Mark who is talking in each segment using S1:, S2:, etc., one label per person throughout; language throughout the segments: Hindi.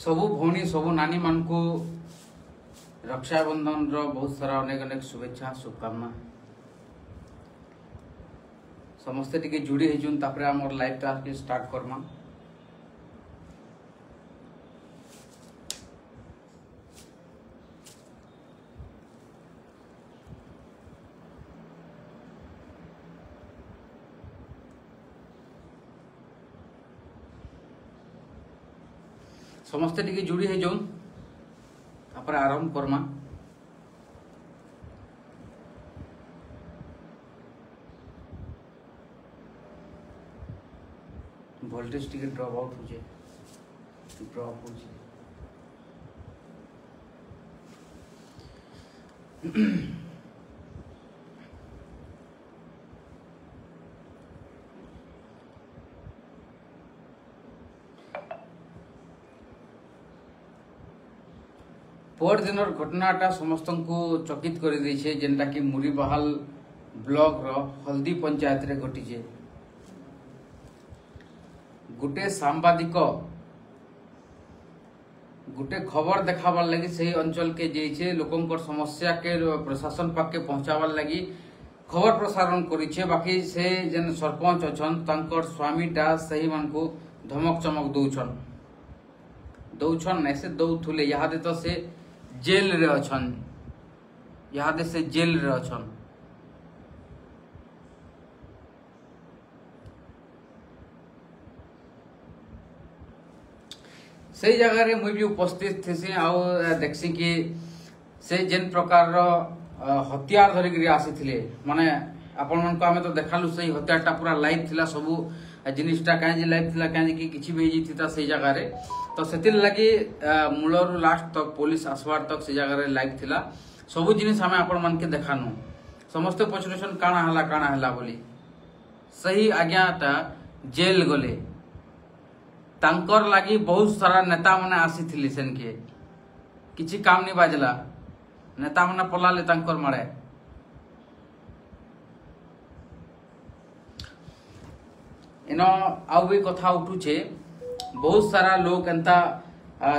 S1: सबु भौणी सबु नानी मान को रक्षाबंधन रो बहुत सारा अनेक अनेक शुभेच्छा शुभकामना। समस्ते टिके जुड़ी हेजुन तापरे हमर लाइव टास्क के स्टार्ट करमा। समस्ते टिके जुड़ी हेजुन तापरे आरंभ करमा। वोल्टेज टिके ड्रॉप आउट हो जाए ड्रॉप हो जाए। पर दिन घटनाटा समस्त को चकित कर देछे जेनटा कि मुरीबाहाल ब्लॉक रो हल्दी पंचायत रे घटीचे। गुटे सांबादिक गुटे खबर देखाबार लगी सही अंचल के जेछे लोकंकर समस्या के प्रशासन पाके पहुंचाबार लगी खबर प्रसारण करिछे। बाकी से जेन सरपंच अछन तांकर स्वामीटा सही मान को धमक चमक दौछन ऐसे दौथुले यादे तो से जेल रे अछन यादे से जेल रे अछन। सही जगह रे मुई भी उपस्थित थेसी आउ देखसी कि से जेन प्रकार हथियार धरिक आसीथिले माने आपण मन को आमे तो देखालु सही हथियारटा पूरा लाइव थिला सबु जिनिसटा काहे लाइव थिला काहे कि किछि भी जिथिता सही जगह रे तो सेतिल लगी मूलर लास्ट तक पुलिस आसवार तक से जगह रे लाइव थिला सबु जिनिस हमें आपण मन के देखानु। समस्त पचरेशन काना हला बोली सही आज्ञाटा जेल गले तांकर लागी बहुत सारा नेता माने आसीथिले सेन के किछि काम नहीं बाजला नेता माने पलाले तांकर मारे। इनो आउ भी कथा उठुचे बहुत सारा लोग एंता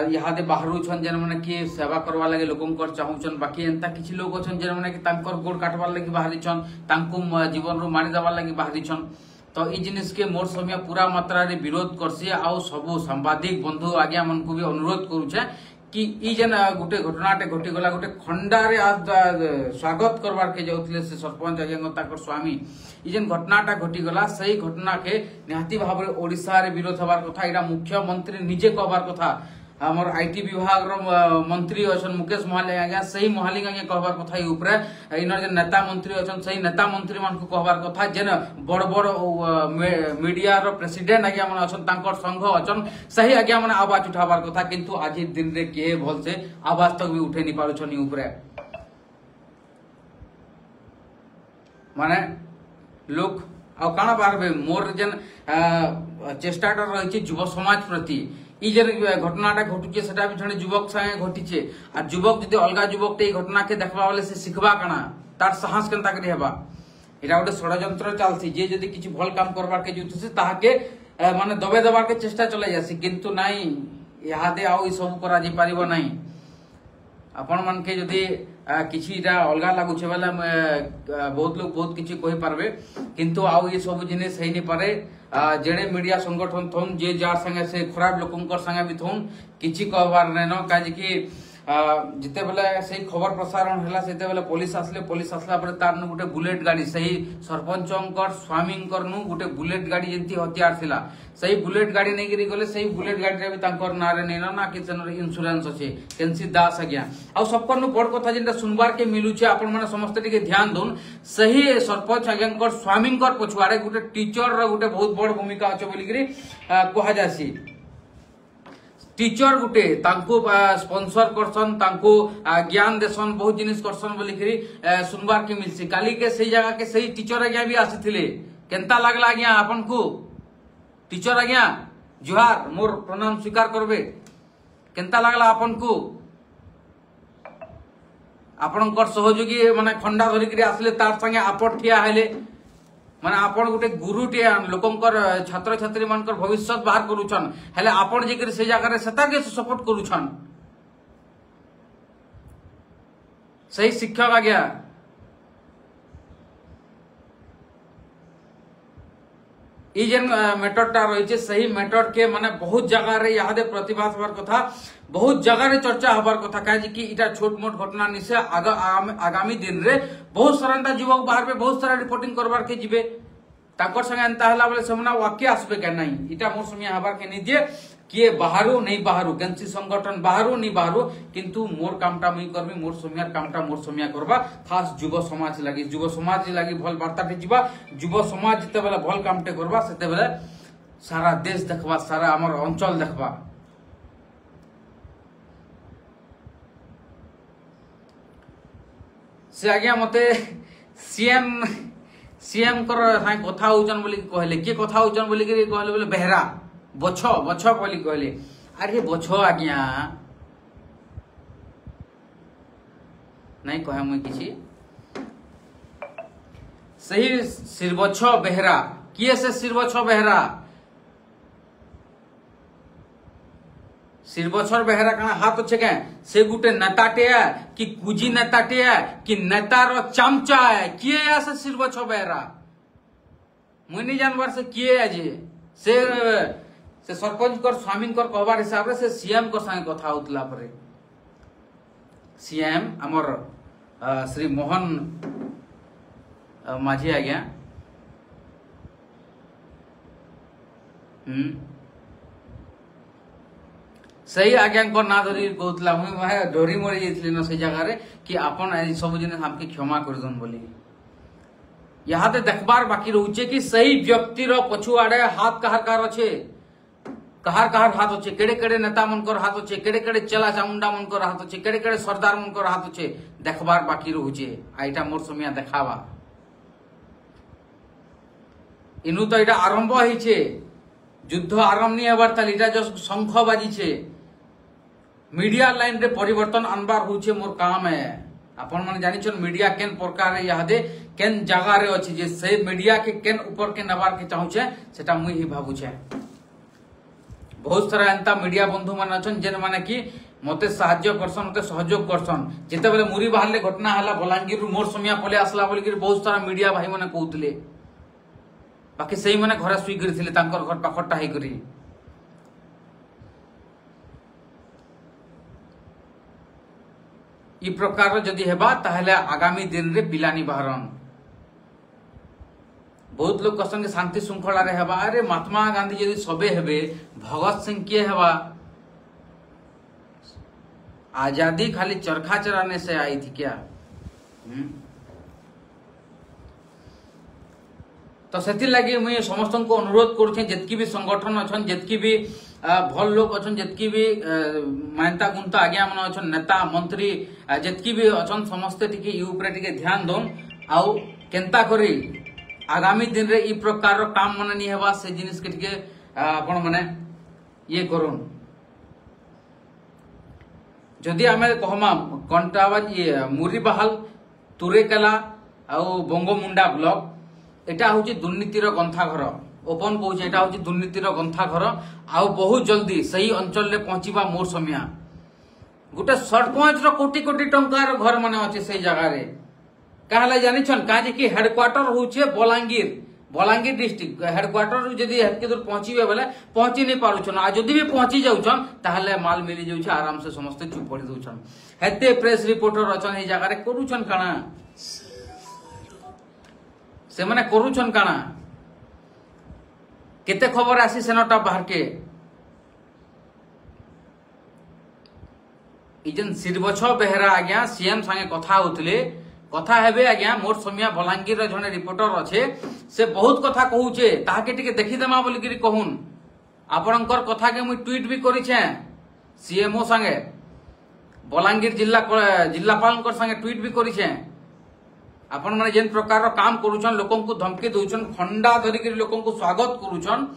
S1: यहाँ बाहर छन जेन माने कि सेवा करवा लगे लोकंकर चाहूछन। बाकी एंता किछि लोग अछन जेन माने कि तांकर गोड़ काटवार लगी बाहरी छन तांको जीवन रो मारी देवार लगी बाहरी छन। तो ई जिनिस के मोर समय पूरा मात्रा रे विरोध करसी आउ सबो सांबादिक बंधु आज्ञा मन को भी अनुरोध करूछे कि ई जेन गुटे घटनाटे घटी गला गुटे खंडारे आज स्वागत करवार के जाउथिले से सरपंच आज्ञा ताकर स्वामी ई जेन घटनाटा घटी गला सही घटना के निहाती भाव रे ओडिसा रे विरोध हबार कथा। एटा मुख्यमंत्री निजे कहबार कथा हमर आईटी विभाग रो मंत्री अछन मुकेश महाले आज्ञा सही महालिंग आज्ञा कहबार कथा ई ऊपर इनर जे नेता मंत्री अछन सही नेता मंत्री मान को कहबार कथा जेन बड़ बड़ मीडिया रो प्रेसिडेंट आज्ञा मन अछन तांकर संघ अछन सही आज्ञा मन आवाज उठाबार कथा किंतु आज दिन रे के भल से आवाज तक भी उठे नि पारो छन ई ऊपर माने लोग आ काना बारबे मोर जेन चेष्टाटा रहिछि युवा समाज प्रति ई जे घटनाटा घटुचे सेटा भी जने युवक संगे घटिचे आ युवक जदि अलगा युवक ते घटना के देखबा वाले से सिखबा काना तार साहस केनता करी हेबा एटा गोटे षडयंत्र चालसी जे जदि किछि भल काम करबार के जुतसे ताहा के माने दबे दबार के चेष्टा चलै जासी किंतु नाही यादे आउ ई सब करा जे पारिबो नाही। आपण मन के जदि किछिटा अलगा लागुछे वाला बहुत लोग बहुत किछि कहि पारबे किंतु आउ ये सब जिनिस हेइ नि पारे जेडे मीडिया संगठन थोन जे जार संगे से खराब लोकंकर संगे भी थोन किछि कहबार नै न काजे कि जिते बेले सही खबर प्रसारण हला सेते बेले पुलिस आसला पर तार न गुटे बुलेट गाड़ी सही सरपंचंकर स्वामींकर नु गुटे बुलेट गाड़ी जेंती हथियार थिला सही बुलेट गाड़ी नै गिरी गले सही बुलेट गाड़ी रे भी तांकर नारे नै ना कि सेनर इंश्योरेंस अछि केनसी दास आज्ञा आ सबकर नु बड़ कथा जेंटा सुनबार के मिलु छे आपण माने समस्त टिके ध्यान दोन सही सरपंच आज्ञांकर स्वामींकर पछुआरे गुटे टीचर रो गुटे बहुत बड़ भूमिका अछि बोली गिरी कहा जासी। टीचर गुटे तांको स्पॉन्सर करसन तांको ज्ञान देसन बहुत जिनिस करसन बोली करी सुनबार के मिलसी। काली के सही जगह के सही टीचर आज्ञा भी आसीथिले केनता लागला आज्ञा आपन को टीचर आज्ञा जुहार मोर प्रणाम स्वीकार करबे केनता लागला आपन को आपनकर सहयोगी माने खंडा धरि करी आसले तार संगे आपट ठिया हेले माने आपण गोटे गुरुटे लोकंकर छात्र छात्री मानकर भविष्य बाहर करूछन हेले आपण जेकर से जगह रे सता के सपोर्ट करूछन सही शिक्षक आज्ञा ई जेन मेथड टा रही सही मेथड के माने बहुत जगह रे यादे प्रतिवाद हबार कथा बहुत जगह रे चर्चा हबार कथा काहे कि इटा छोट मोट घटना निसे आगामी दिन रे बहुत सारा युवक बाहर पे बहुत सारा रिपोर्टिंग करबार के जिबे ताकर संगे एंता हला बेले semana वाक्य आसबे के नहीं इटा मोर समिया हबार के नहीं दिए किए बाहरु नहीं बाहरु केनसी संगठन बाहरु नहीं बाहरु किंतु मोर कामटा मुई करबी मोर समियार कामटा मोर समिया करबा खास युव समाज लागी भल वार्ता टे जिबा युव समाज जते बेले भल कामटे करबा सेते बेले सारा देश देखबा सारा हमर अंचल देखबा से आज्ञा मते सीएम कर हाय कथा होचन बोली कहले के कथा होचन बोली के कहले बोले बेहरा बछो बोली कहले अरे बछो आज्ञा नहीं कहे मुई किछि सही सिरबछो बेहरा किए से सिरबछो बेहरा सिरबछर बेहरा कना हाथ अच्छे के से गुटे नेताटे है कि कुजी नेताटे है कि नेतार चमचा है किए है से सिरबछो बेहरा मुई नहीं जानवर से किए है जे से सरपंच कर स्वामी कर कहबार हिसाब रे से सीएम को संगे कथा होतला परे सीएम हमर श्री मोहन माझी आज्ञा सही आज्ञा को ना धरी कहतला मुई माहे डोरी मरी जेतली न से जगह रे कि आपन ए सब जिन हमके क्षमा कर दन बोली यहाँ ते देखबार बाकी रहउचे कि सही व्यक्ति रो पछुआड़े हाथ कहार अच्छे कहार हाथ अच्छे केड़े केड़े नेता मनकर हाथ अच्छे केड़े केड़े चला चामुंडा मनकर हाथ अच्छे केड़े केड़े सरदार मनकर हाथ अच्छे देखबार बाकी रहउचे आइटा मोर समिया देखावा इनु तो एटा आरंभ हिचे युद्ध आरंभ नहीं हबार ताली एटा जस्ट शंख बाजी छे मीडिया लाइन रे परिवर्तन अनबार होचे मोर काम है अपन मन जानि छन मीडिया केन प्रकार रे यादे केन जगह रे अछि जे से मीडिया के केन ऊपर के नबार के चाहू छे सेटा मुई ही भाबू छे बहुत सारा एंता मीडिया बंधु मान अछन जेन माने कि मते सहाय्य करसन मते सहयोग करसन जेते बेले मुरी बाहरले घटना हला बलांगीर मोर समिया पले आसला बोली कि बहुत सारा मीडिया भाई माने कहउतले बाकी सही माने घरे सुई गिरथिले तांकर घर पाखटा हे करी ई प्रकार जदि हेबा ताहले आगामी दिन रे पिलानी बाहरन बहुत लोग कसंगे शांति श्रृंखला रे हेबा अरे महात्मा गांधी जदि सबे हेबे भगत सिंह के हेबा आजादी खाली चरखा चराने से आई थी क्या तो सेति लगी मुई समस्त को अनुरोध करूछे जतकी भी संगठन अछन जतकी भी भल लोग अछन जतकी भी मानता गुंता आज्ञा मन अछन नेता मंत्री जतकी भी अछन समस्त टिके ई ऊपर टिके ध्यान दोन आउ केंता करी आगामी दिन रे ई प्रकार रो काम मन नहीं हेबा से जिनिस के टिके आपण माने ये करूं जदि हमें कहमा कंटाबाज ये मुरीबाहाल तुरेकेला आउ बंगमुंडा ब्लॉक एटा होची दुर्नीतिर गंथा घर ओपन कहूचे एटा होची दुर्नीतिर गंथा घर आउ बहुत जल्दी सही अंचल रे पहुंचीबा मोर समिया गुटे सरपंच रो कोटी कोटी टंकार घर माने अछि सही जगह रे कहले जानि छन काजे कि हेडक्वार्टर होचे बलांगीर डिस्ट्रिक्ट हेडक्वार्टर जदि हेतके दूर पहुंचीबे बेले पहुंची नहीं पारु छन आ जदि भी पहुंची जाउ छन ताहले माल मिली जाउ छ आराम से समस्त चुप पड़ी दउ छन हेते प्रेस रिपोर्टर अछन ए जगह रे करू छन काना से माने करू छन काना केते खबर आसी सेनटा बाहर के इजन सिरबछ बेहरा आज्ञा सीएम संगे कथा होतले कथा हेबे आज्ञा मोर समिया बलांगीर रे जने रिपोर्टर अच्छे से बहुत कथा कहूचे ताके टिके देखि देमा बोली कि कहून आपनकर कथा के मुई ट्वीट भी करी छे सीएमओ संगे बलांगीर जिल्लापाल संगे ट्वीट भी करी छे आपण माने जेन प्रकार काम करूछन लोकन को धमकी दउछन खंडा धरि के लोकन को स्वागत करूछन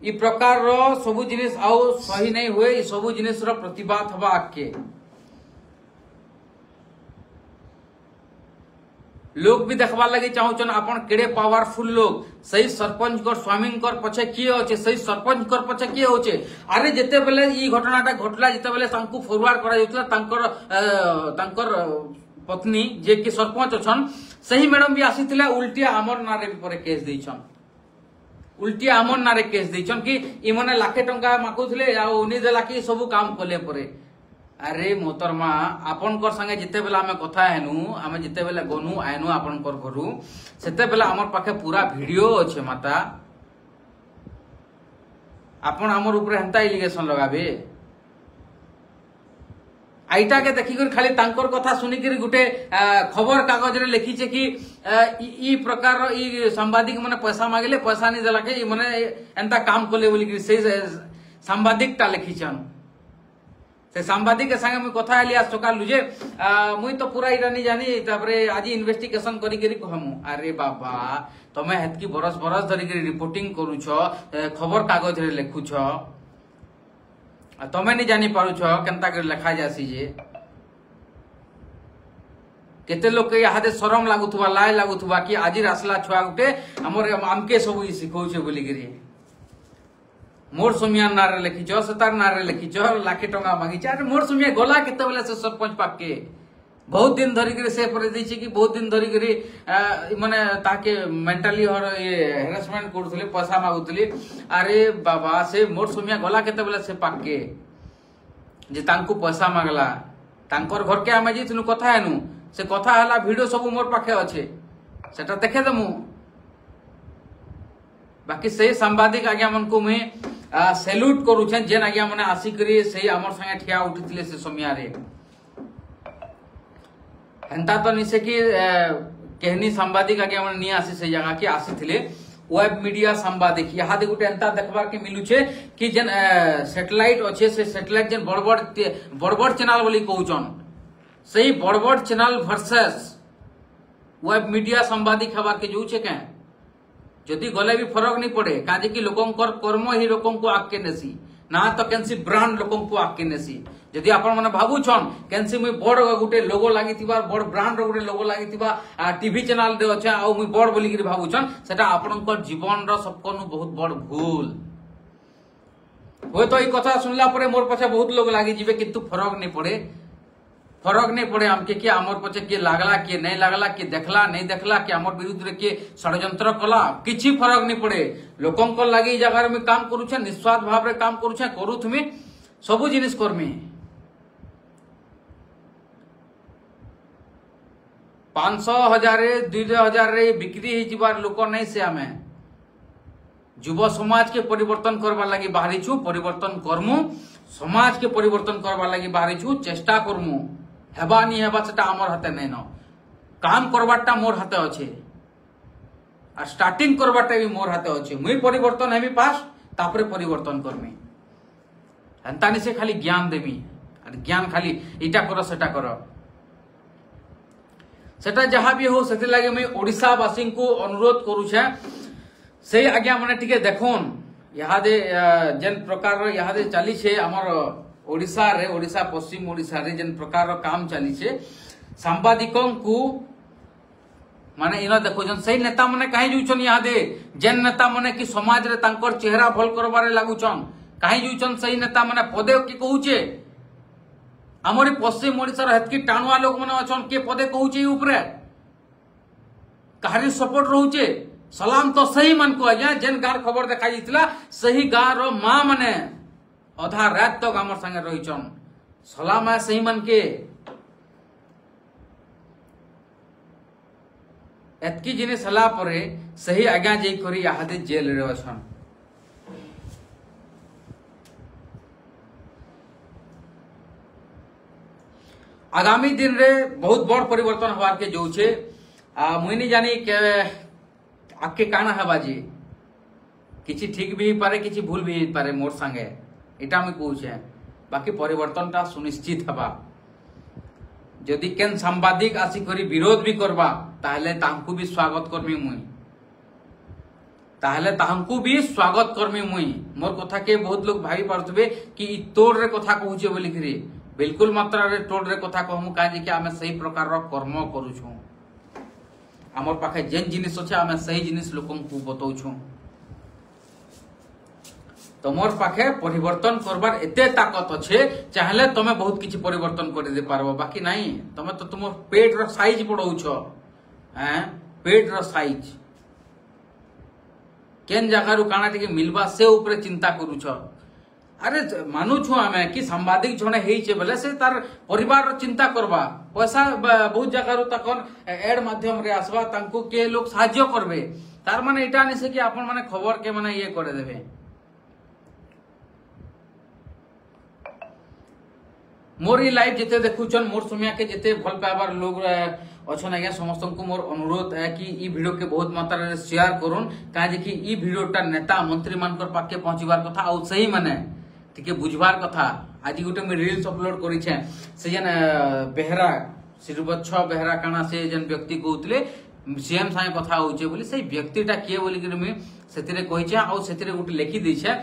S1: ई प्रकार रो सब जिनिस आउ सही नहीं हुए ई सब जिनिस रो प्रतिवाद हबा आके लोग भी देखबार लगी चाहूचन आपण केड़े पावरफुल लोग सही सरपंच कर स्वामी कर पछे किए होचे सही सरपंच कर पछे किए होचे अरे जेते बेले ई घटनाटा घटला जेते बेले तांकू फॉरवर्ड करा जायतला तांकर पत्नी जे कि सरपंच अछन सही मैडम भी आसीतिले उल्टिया आमर नारे भी परे केस देइछन उल्टिया आमर नारे केस देइछन कि इ मने लाखे टंका माकुथले आ उनी देला कि सब काम कले परे अरे मोहतरमा आपन कर संगे जिते बेला हमें कथा हेनु हमें जिते बेला गनु आइनु आपन कर घरु सेते बेला हमर पाखे पूरा वीडियो अछि माता आपन हमर ऊपर हंता एलिगेशन लगाबे आईटा के देखि कर खाली तांकर कथा सुनि कर गुटे खबर कागज रे लिखि छे कि ई प्रकार ई सांबादिक माने पैसा मांगले पैसा नि देला के ई माने एंता काम करले बोली कि से सांबादिक ता लिखि छन से सांबादिक के संगे मुई कथा आली आज सकाल लुजे मुई तो पूरा इरा नहीं जानी तापरे आज इन्वेस्टिगेशन करी करी कहमु अरे बाबा तमे हेतकी बरस बरस धरी करी रिपोर्टिंग करू छ खबर कागज रे लिखु छ तमे नहीं जानी पारु छ केनता कर लिखा जासी जे केते लोग के यादे शरम लागुथुवा लाय लागुथुवा कि आज आसला छुआ गुटे हमर आमके सब ई सिखौ छ बोली करी मोर सुमिया नारे लिखिच सतार नारे लिखिच लाखे टंका मांगी अरे मोर सुमिया गला केते बेले से सरपंच पाके बहुत दिन धरी करे से पर दैछि कि बहुत दिन धरी करे माने ताके मेंटली और ये हैरेसमेंट करथले पैसा मागुथले अरे बाबा से मोर सुमिया गला केते बेले से पाके जे तांको पैसा मागला तांकर घर के आमे जितनु कथा हेनु से कथा हला वीडियो सब मोर पाखे अछि सेटा देखे दमु बाकी से सांबादिक आज्ञा मन को मैं सैल्यूट करू छे जेन आज्ञा माने आसी करी सही हमर संगे ठिया उठिथिले से समिया रे हंता तो निसे कि कहनी सांबादिक आज्ञा माने नि आसी से जगह के आसीथिले वेब मीडिया सांबादिक यहा दे गुटे हंता देखबार के मिलु छे कि जेन सैटेलाइट अच्छे से सैटेलाइट जेन बड़ चैनल बोली कहउचन सही बड़ चैनल वर्सेस वेब मीडिया सांबादिक हवा के जो छे के जदि गले भी फरक नहीं पड़े काजे कि लोकों कर्म ही लोकों को आके नेसी ना तो केनसी ब्रांड लोकों को आके नेसी जदि आपण माने भाबु छन केनसी मुई बड़ गुटे लोगो लागितिबा बड़ ब्रांड रो गुटे लोगो लागितिबा टीवी चैनल दे अछि आ मुई बड़ बोली कि भाबु छन सेटा आपनकर जीवन रो सबकोनु बहुत बड़ भूल होय तो ई कथा सुनला परे मोर पछे बहुत लोग लागि जिवे किंतु फरक नहीं पड़े हमके कि हमर पछे के लागला के नहीं लागला के देखला नहीं देखला के हमर विरुद्ध रे के षडयंत्र कला किछि फरक नहीं पड़े लोकों को लागि जगह में काम करू छे निस्वार्थ भाव रे काम करू छे करू तुमी सबु जिनिस करमी 500 हजार 2000 रे बिक्री ही जीवार लोक नहीं से हमें युवा समाज के परिवर्तन करबा लागि बाहरी छु परिवर्तन करमु समाज के परिवर्तन करबा लागि बाहरी छु चेष्टा करमु हेबा नहीं हेबा सेटा हमर हाथे नहीं न काम करबाटा मोर हाथे अछि आ स्टार्टिंग करबाटा भी मोर हाथे अछि मुई परिवर्तन हेमी पास तापरे परिवर्तन करमी हंतानी से खाली ज्ञान देमी और ज्ञान खाली इटा करो सेटा करो सेटा जहां भी हो सेति लागे मैं ओडिसा वासी को अनुरोध करू छे से आज्ञा माने टिके देखोन यहादे जेन प्रकार यहादे चली छे हमर ओडिसा रे ओडिसा पश्चिम ओडिसा रे जेन प्रकार काम चली छे सांबादिकों को माने इना देखो जन सही नेता माने काहे जुचन यहादे जेन नेता माने कि समाज रे तांकर चेहरा भल करबारे लागुचन काहे जुचन सही नेता माने पदे की कहूचे हमर पश्चिम ओडिसा रे हेतकी टाणुआ लोग माने अछन के पदे कहूचे ऊपरे काहरी सपोर्ट रहूचे सलाम तो सही मन को आज्ञा जेन गार खबर देखा जाइतिला सही गार रो मां माने अधा रात तक हमर संगे रहिचन सलाम है सही मन के एतकी जिनिस हला परे सही आज्ञा जे करी आहादे जेल रे अछन आगामी दिन रे बहुत बड़ परिवर्तन होवार के जो छे मुई नहीं जानी के आके काना हवा जी किछि ठीक भी पारे किछि भूल भी पारे मोर संगे इटा मैं कहू छे बाकी परिवर्तन ता सुनिश्चित हवा जदि केन सांबादिक आसी करी विरोध भी करबा ताहले तांकु भी स्वागत करमी मुई ताहले तांकु भी स्वागत करमी मुई मोर कथा के बहुत लोग भाई पारथबे कि इ तोड़ रे कथा कहू छे बोली करी बिल्कुल मात्रा रे तोड़ रे कथा कहमु काजे कि आमे सही प्रकार रो कर्म करू छु आमर पाखे जेन जिनिस अच्छे आम सही जिनिस लोक बताऊँ तुमर पाखे परिवर्तन करबार एते ताकत अच्छे चाहले तुम बहुत किसी परिवर्तन कर दे पारबो बाकी नहीं तुम तो तुम पेट रो साइज बढ़ाऊछ पेट रो साइज केन जगार काना टिके मिलबा से ऊपर चिंता करूछ अरे मानुछु आमे कि सांबादिक जने हेइछे बेले से तार परिवार रो चिंता करबा पैसा बहुत जगार तकन एड माध्यम रे आसबा तांको के लोग साहाय्य करबे तार माने इटा नहीं से कि आपन माने खबर के माने ये करे देबे मोर ई लाइव जिते देखुचन मोर सुमिया के जिते भल पाइबार लोग अच्छन आज्ञा समस्त को मोर अनुरोध है कि ई वीडियो के बहुत मात्रा रे शेयर करूँ कहीं कि ई वीडियोटा नेता मंत्री मानकर पाके पहुंचबार कथा आ सही माने टिके बुझबार कथा आज गोटे मैं रील्स अपलोड करिछे से जन बेहरा श्रीवत्स बेहरा काना से जन व्यक्ति कहउतले सीएम साए कथा होउछे बोली से व्यक्तिटा किए बोली कि मैं सेतिरे कहिछे आ सेतिरे गोटे लिखि दैछे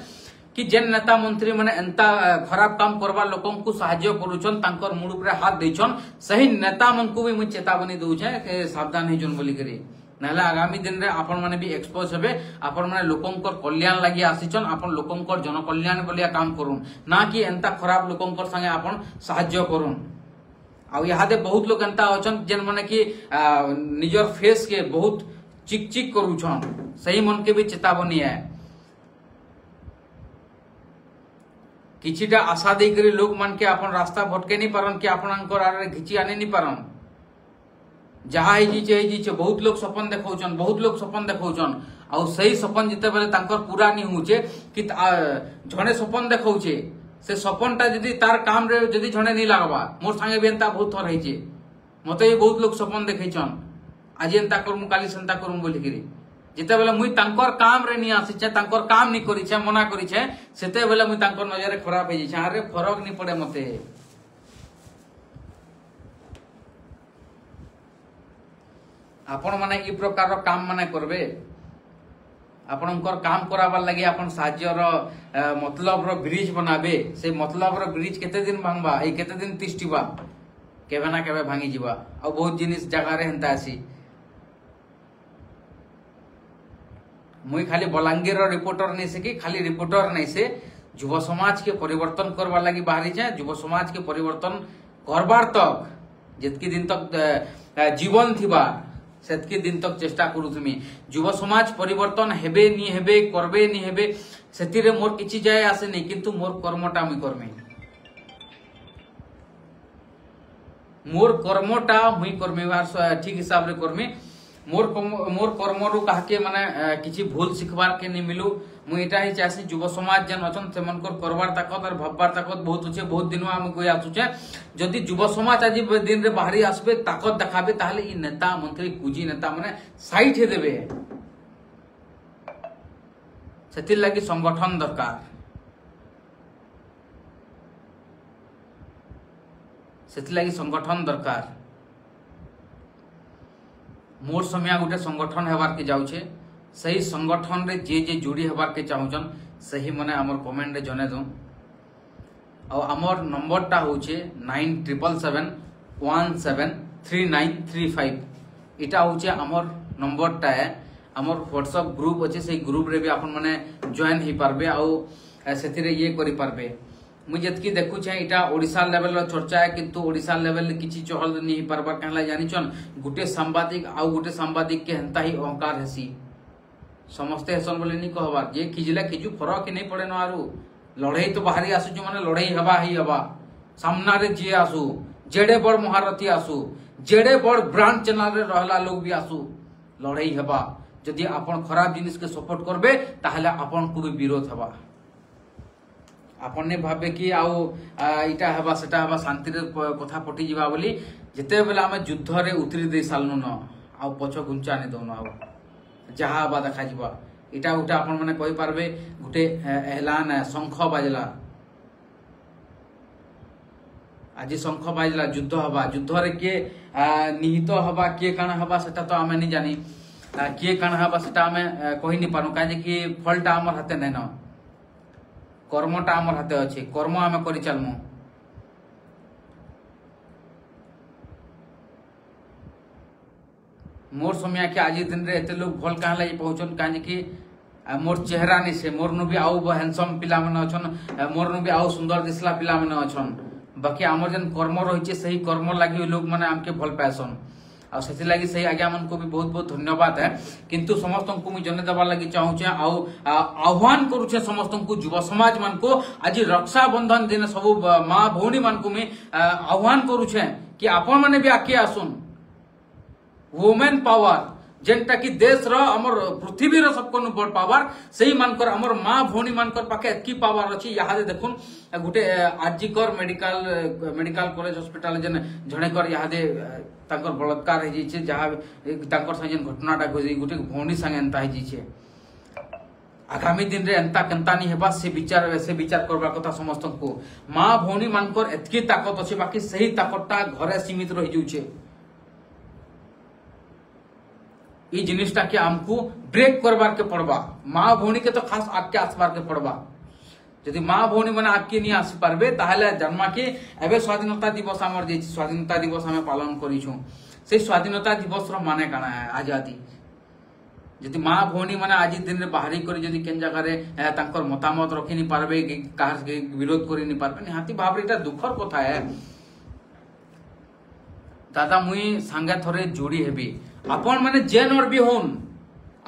S1: कि जेन नेता मंत्री माने एंता खराब काम करवा लोकों को साहाय्य करूछन तांकर मुड़ ऊपर हाथ दैछन सही नेता मन को भी मुझे चेतावनी दउछे के सावधान हे जोन बोली करी नहले आगामी दिन रे आपन माने भी एक्सपोज हेबे आपन माने लोकों कल्याण लागि आसीछन आपन लोकों जन कल्याण बोलिया काम करूं ना कि एंता खराब लोकों संगे आपन साहाय्य करूं आ यहादे बहुत लोग एंता अछन जेन माने कि निजर फेस के बहुत चिक चिक करूछन सही मन के भी चेतावनी है किछिटा आशा दे करी लोग मान के अपन रास्ता भटके नहीं पारन कि आपनकर आरे घिची आने नहीं पारन जहा ही बहुत लोग सपन देखौछन बहुत लोग सपन देखौछन आ सही सपन जिते बेले तांकर पूरा नहीं होचे कि जने सपन देखौछे से सपनटा जदी तार काम रे जदी जने नहीं लागबा मोर संगे भी एंता बहुत थर हैचे मते भी बहुत लोग सपन देखैछन आज एंता करमु काली संता करमु बोली करी जिते बेले मुई तांकर काम रे नहीं आसीछे तांकर काम नहीं करिछे मना करिछे सेते बेले मुई तांकर नजर खराब हे जाछे अरे फरक नहीं पड़े मते आपण माने ई प्रकार काम माने करबे आपनकर काम कराबार लागि आपन साहाय्य रो मतलब रो ब्रिज बनाबे से मतलब रो ब्रिज केते दिन भांगबा ए केते दिन तिष्टिबा केबे ना केबे भांगी जिबा आ बहुत जिनिस जगह रे हंता आसी मुई खाली बलांगीर रो रिपोर्टर नहीं से कि खाली रिपोर्टर नहीं से युवा समाज के परिवर्तन करवा लगी बाहरी जाए युवा समाज के परिवर्तन करबार तक जितकी दिन तक जीवन थिबा सेतकी दिन तक चेष्टा करू तुमी युवा समाज परिवर्तन हेबे नी हेबे करबे नी हेबे सेतिरे मोर किछि जाय आसे नहीं किंतु मोर कर्मटा मुई करमे मोर कर्मटा मुई करमे ठीक हिसाब रे करमे मोर कर्मरु काहके माने किछि भूल सिखबार के नहीं मिलू मुई एटा ही चाहसी युवा समाज जन अछन सेमनकर करबार ताकत और भाबबार ताकत बहुत अछि बहुत दिन हम कोई आछुचे जदि युवा समाज आज दिन रे बाहरी आसबे ताकत देखाबे ताहले ई नेता मंत्री कुजी नेता माने साइड हे देबे सेतिर लागि संगठन दरकार सेतिर लागि संगठन दरकार मोर समय गोटे संगठन हेबार के जाउछे सही संगठन रे जे जोड़ी हेबार के चाहुचन सही मने हमर कमेंट रे जने दो और हमर नंबर टा होचे 97173935 इटा होचे हमर नंबर टा है हमर व्हाट्सएप ग्रुप अच्छे से ग्रुप रे भी आपन माने जॉइन ही पारबे आ सेति रे ये करि पारबे मु जतकी देखुछे इटा ओडिसा लेवल रो चर्चा है किंतु ओडिसा लेवल किछि चहल नहीं पारबार कहला जानिछन गुटे सांबादिक आ गुटे सांबादिक के हंता ही अहंकार हेसी समस्ते हेसन बोले नहीं कहबार जे खिजला खिजु फरक नहीं पड़े न आरु लड़ाई तो बाहरी आसु माने लड़ाई हवा ही हवा सामना रे जे आसु जेडे बड़ महारथी आसु जेडे बड़ ब्रांड चैनल रे रहला लोग भी आसु लड़ाई हवा जदि आपन खराब जिनिस के सपोर्ट करबे ताहले आपन को भी विरोध हवा आपन ने भाबे कि आउ इटा हवा सेटा हवा शांति रे कथा पटी जिबा बोली जते बेला हम युद्ध रे उतरी दे सालनु न आउ पछ गुंचा ने दोन आउ जहा हवा देखा जिबा इटा उटा आपन माने कहि पारबे गुटे एलान शंख बाजला आज शंख बाजला युद्ध हवा युद्ध रे के निहित हवा के काना हवा सेटा तो आमे नहीं जानी के काना हवा सेटा आमे कहि नहीं पानु काजे कि फलटा हमर हाथे नै न कर्मटा हमर हाथे अछि कर्म आमे करि चलमु मोर समय के आज दिन रे एते लोग भल कहाँ लगी पहुँचन कहीं कि मोर चेहरा नहीं से मोर नु भी आउ हैंडसम पिला माने अछन मोर नु भी आउ सुंदर दिसला पिला माने अछन बाकी आमर जेन कर्म रही सही कर्म लगी लोग मैंने आमके भल पाएसन आथि लगी सही आज्ञा मन को भी बहुत बहुत धन्यवाद है किंतु समस्त को मुझे जन देवार लगी चाहूचे आह्वान करुचे समस्त को युव समाज मान को आज रक्षाबंधन दिन सब माँ भौणी मान को मुझे आह्वान करुचे कि आपण मैंने भी आगे आसुन वुमेन पावर जेनटा कि देश रमर पृथ्वी सबको बड़ पावर सही मानकर आमर माँ भौणी मानकर पाखे एतकी पावर अच्छी यहाँ देखुन गोटे आरजीकर मेडिकल कॉलेज हॉस्पिटल जेन जड़ेकर यहाँ बलात्कार जहाँ संगे घटनाटा घटी गोटे भौणी संगे एंता हो आगामी दिन रे एंता केंता नहीं हेबा से विचार करबा कथा समस्त को माँ भौणी मानकर एतकी ताकत अच्छे बाकी सही ताकतटा घरे सीमित रही जाऊे ये जिनिसटा के आमको ब्रेक करबार के पड़वा माँ भौणी के तो खास आगे आसबार के पड़वा जदि माँ भौणी मैंने आगे नहीं आसी पारबे ताहले जन्मा के एबे स्वाधीनता दिवस आमर जे स्वाधीनता दिवस आमे पालन करिछु से स्वाधीनता दिवस रो माने काना है आजादी जदि माँ भौणी मैंने आज दिन रे बाहरी करी जदि केन जगह रे तांकर मतामत रखि नहीं पारबे कार विरोध करि नहीं पारबे निहाती भाबरे एटा दुखर कथा है दादा मुई सांगे थरे जोड़ी हेबी आपण माने जेन और भी होन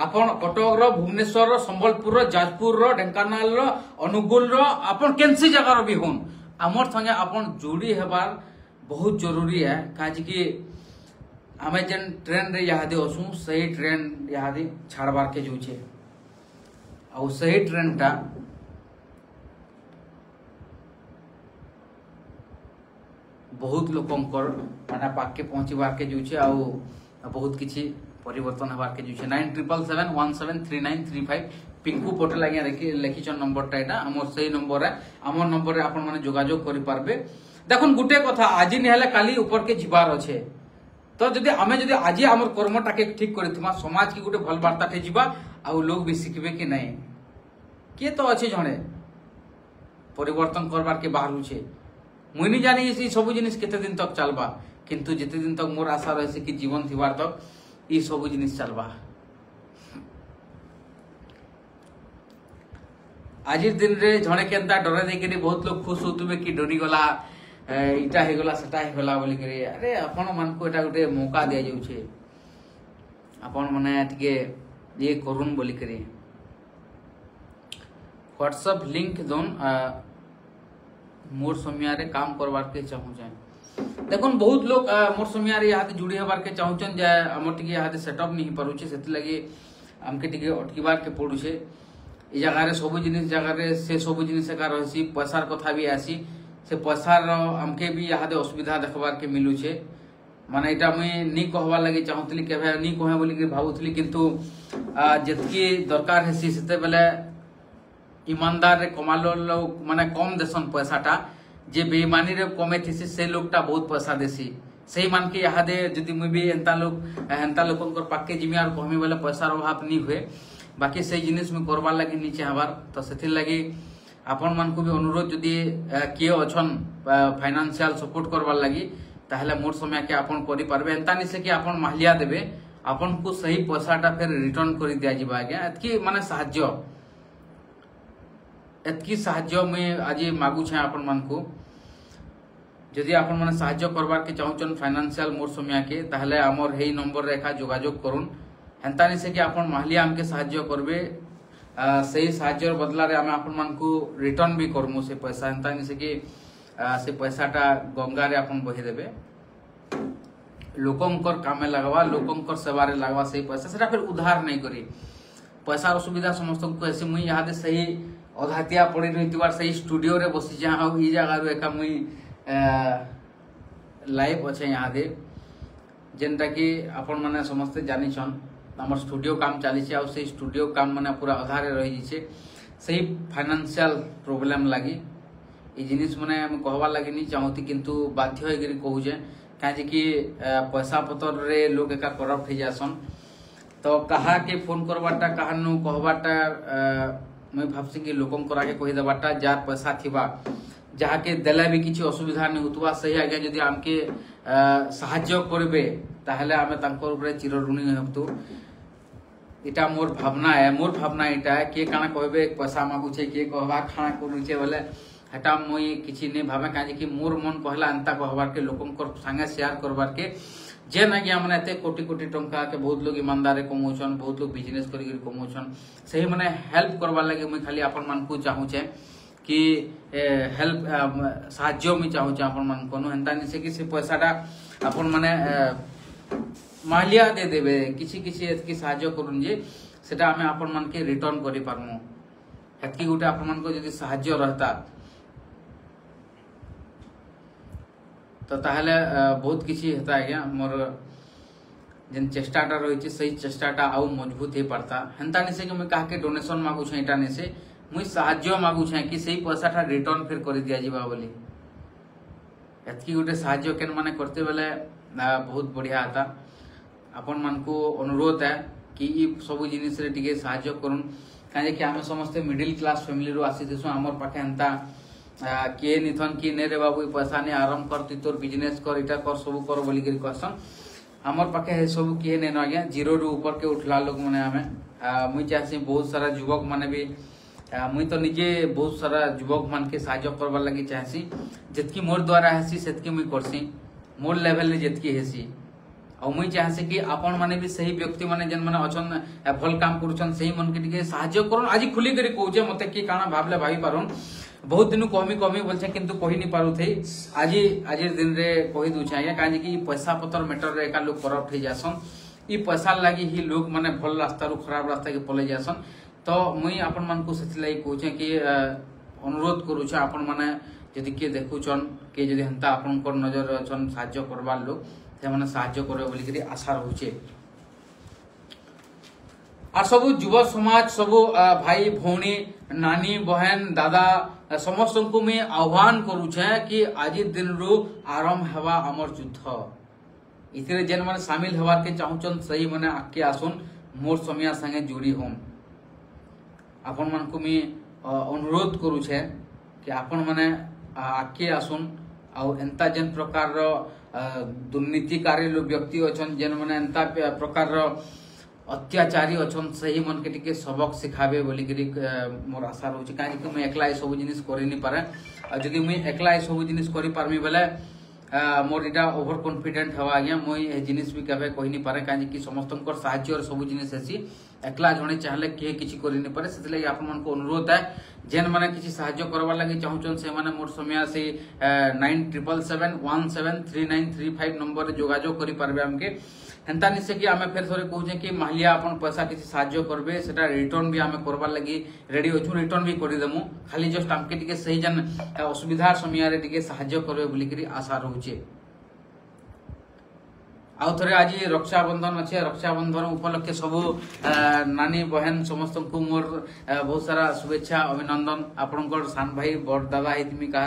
S1: आपण कटक रो भुवनेश्वर रो संबलपुर रो जाजपुर रो ढेंकानाल रो अनुगुल रो आपण केनसी जगह रो भी होन आमर संगे आपण जोड़ी हेबार बहुत जरूरी है काज कि आमे जेन ट्रेन रे यादे असु सही ट्रेन यादे छाड़बार के जोचे आ सही ट्रेन टा बहुत लोकंकर माने पाके पहुंचबार के जोचे आ बहुत किसी परिवर्तन हबार के जोचे 9777173935 पिंकू पटेल आज्ञा लिखिछन नंबरटा एटा हमर सही नंबर है हमर नंबर रे आपण माने जोगाजोग करि पारबे देखुन गुटे कथा आज नि हेले काली ऊपर के जिबार अछि तो जदि आमे जदि आज हमर कर्मटा के ठीक करिथिमा समाज की गुटे भल वार्ता थे जिबा आ लोग भी सिखबे कि नहीं के तो अछि जणे परिवर्तन करबार के बाहर छे मुई नहीं जानी ये सब जिनिस केते दिन तक चलबा किंतु जिते दिन तक मोर आशा रहे कि जीवन थिबार तक ये सब जिनिस चलबा आज दिन रे जड़े केनता डरे देकरी बहुत लोग खुश होतबे कि डरी गला इटा हे गला सटा हे गला बोली करे अरे आपण मन को एटा गोटे मौका दिया जाउछे आपण माने टिके ये करून बोली करे व्हाट्सएप लिंक दोन मोर समिया रे काम करबार के चाहू जाए देखुन बहुत लोग मोर समिया रे यहाँ जुड़ी हबार के चाहूचन जे हमर टिके यहाँ सेटअप नहीं पारुछे सेति लगी हमके टिके अटकीबार के पड़ुछे ए जगह रे सब जिनिस जगह रे से सब जिनिस का रहसी पैसार कथा भी आसी से पैसार हमके भी यहाँ असुविधा देखबार के मिलुछे माने एटा मुई नी कहबा लगी चाहूतली केबे नी कहे बोली के भाबुतली किंतु जतकी दरकार हेसी सेते बेले ईमानदार रे कमालो लोग माने कम देसन पैसाटा जे बेईमानी रे कमे थिसी से लोगटा बहुत पैसा देसी सही मान के यहाँ दे जदि मुई भी एंता लोकन पाके जिमी आर कहमी बोले पैसार अभाव नहीं हुए बाकी से जिनिस में करबार लगी नीचे हबार तो सेथिर लगी आपण मान को भी अनुरोध जदि किए अछन फाइनेंशियल सपोर्ट करबार लगी ताहले मोर समय के आपण करि पारबे एंता नहीं से कि आपण माहलिया देबे आपण को सही पैसाटा फिर रिटर्न करि दिया जिबा आज्ञा एतकी माने साहाय्य एतकी साहाय्य में आज मागु छे आपण मान को जदि आपण माने साहाय्य करबार के चाहूचन फाइनेंशियल मोर समय के ताहले हमर हेई नंबर रेखा जोगाजोग करून हेंता नहीं से कि आपण माहलिया हमके साहाय्य करबे सही साहाय्य बदला रे आमे आपण मान को रिटर्न भी करमु से पैसा हेंता नहीं से कि से पैसाटा गंगा रे आपण बही देबे लोकंकर कामे लगवा लोकंकर सेवा रे लगवा सही पैसा सेटा फिर उधार नहीं करी पैसा सुविधा समस्त को ऐसे मुई यहाँ दे सही अधातिया पड़ी रही सही स्टूडियो रे बसी जा ई जगह रो एका मुई लाइव अच्छे यहाँ दे जेनटा कि आपण माने समस्ते जानी छन हमर स्टूडियो काम चली आ से स्टूडियो काम माने पूरा अधारे रही जे सही फाइनेंशियल प्रॉब्लम लगी ई जिनिस माने हम कहबा लगी नहीं चाहती किंतु बाध्य होगिरी कहू जे काजे कि पैसा पतर रे लोग एका करप्ट हो जासन तो कहा के फोन करवाटा कहानु कहवाटा मैं भावसी कि लोकन करा के कहि देबाटा जार पैसा थिबा जहा के देला भी किछि असुविधा नहीं होतबा सही आगे जदि हमके साहाय्य करबे ताहले आमे तांकर ऊपर चिरऋणी हेतु इटा मोर भावना इटा है किए काना कहबे पैसा मागुछे किए कहबा खाना करूछे बोले हटा मुई किछि नै भावे काजे कि मोर मन कहला अंता कहबार के लोकंकर संगे शेयर करबार के जे ना कि माने एते कोटी कोटी टंका के बहुत लोग ईमानदार कमौछन बहुत लोग बिजनेस करी कमौछन सही माने हेल्प करबार लागि मुई खाली आपन मन को चाहू छे कि हेल्प साहाय्य मुई चाहू छे आपन मन कोनो हेंता नि से कि से पैसाटा आपन माने मालिया दे देबे किछि किछि एतकी साहाय्य करूँ जे सेटा आमे आपन मन के रिटर्न करि पारमु हेतकी गुटे आपन मन को यदि साहाय्य रहता तो ताहले बहुत किछि हेता आज्ञा मोर जेन चेष्टाटा रही सही चेष्टाटा आउ मजबूत हे पारता हेंता नि से कि मुई काहे के डोनेशन मागु छै एटा नि से मुई साहाय्य मागु छै कि सही पैसाटा रिटर्न फिर करि दिया जिबा बोली एतकी गुटे साहाय्य केन माने करते बेले बहुत बढ़िया आता आपन मन को अनुरोध है कि ई सब जिनिस रे टिके साहाय्य करूँ काहे कि आमे समस्त मिडिल क्लास फैमिली रो आसी देसु हमर पाखे हेंता के निथन कि ने रे बाबू पैसा ने आरंभ कर तोर बिजनेस कर इटा कर सब कर बोली करी कहसन हमर पाखे हे सब किए ने न गया जीरो रू ऊपर के उठला लोग माने आमे मुई चाहसी बहुत सारा युवक माने भी मुई तो निजे बहुत सारा युवक मान के साहाय्य करबार लागि चाहसी जतकी मोर द्वारा हेसी सेतकी मुई करसी मोर लेवल ले जतकी हेसी और मुई चाहसी कि आपन माने भी सही व्यक्ति माने जन माने अछन भल काम करूछन सही मन के टिके साहाय्य करन आज खुली करी कहूजे मते कि काना भाबले भाई पारुन बहुत दिन कमी बोलछे किंतु कहि नि पारु थई आज दिन रे कहि दुछे आया काजे कि पैसा पतर मैटर रे का लोग करप्ट हे जासन ई पैसा लागि ही लोग माने भल रास्ता रु खराब रास्ता के पले जासन तो मुई आपन मन को सेतलाई कहूछे कि अनुरोध करूछे आपन माने यदि के देखुछन के यदि हंता आपन को नजर अछन साहाय्य करबार लोग से माने साहाय्य करबे बोली करी आशा रहउछे और सब युवा समाज सब भाई भौणी नानी बहन दादा समस्त को मैं आह्वान करूछे कि आज दिन रु आरंभ हेबा हमर युद्ध इतरे जेन माने शामिल हेबार के चाहूचन सही माने आके आसुन मोर समय संगे जोड़ी होम आपन मन को मैं अनुरोध करूछे कि आपन माने आके आसुन आ एंता जेन प्रकार दुर्नीतिकारी लोग व्यक्ति अछन जेन माने एंता प्रकार अत्याचारी अछन सही मन के टिके सबक सिखाबे बोली करी मोर आशा रहउछि काहे कि मैं एकला सब जिनिस करि नि पारे जदि मैं एकला सब जिनिस करि पारमी बेले मोर इटा ओवर कॉन्फिडेंट हवा आज्ञा मुई ए जिनिस भी कबे कहि नि पारे काहे कि समस्तनकर साहाय्य और सब जिनिस हेसी एकला जणे चाहले के किछि करि नि पारे सेतले आपन मन को अनुरोध है जेन माने किछि साहाय्य करबा लागि चाहूचन से माने मोर समय से 9777173935 नंबर रे जोगाजोग करि पारबे हमके हेंता निसे कि आमे फेर थोरे कहूचे कि मालिया अपन पैसा किछि साहाय्य करबे सेटा रिटर्न भी आमे करबा लागि रेडी होछु रिटर्न भी करि देमु खाली जस्ट हमके टिके सही जन असुविधा समय रे टिके साहाय्य करबे बोली करी आशा रहउचे आउ थोरे आज रक्षाबंधन अच्छे रक्षाबंधन उपलक्षे सब नानी बहन समस्त को मोर बहुत सारा शुभेच्छा अभिनंदन आपनकर सान भाई बड़ दादा हितमी का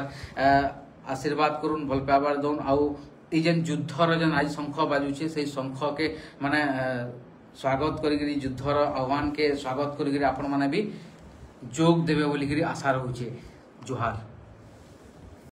S1: आशीर्वाद करूँ भल पाइबार दौन आउ ई जेन युद्धर जेन आज शंख बाजुचे से शंख के माने स्वागत करी युद्धर आह्वान के स्वागत करी आपण माने भी जोग देबे बोली आशा रहउचे जोहार।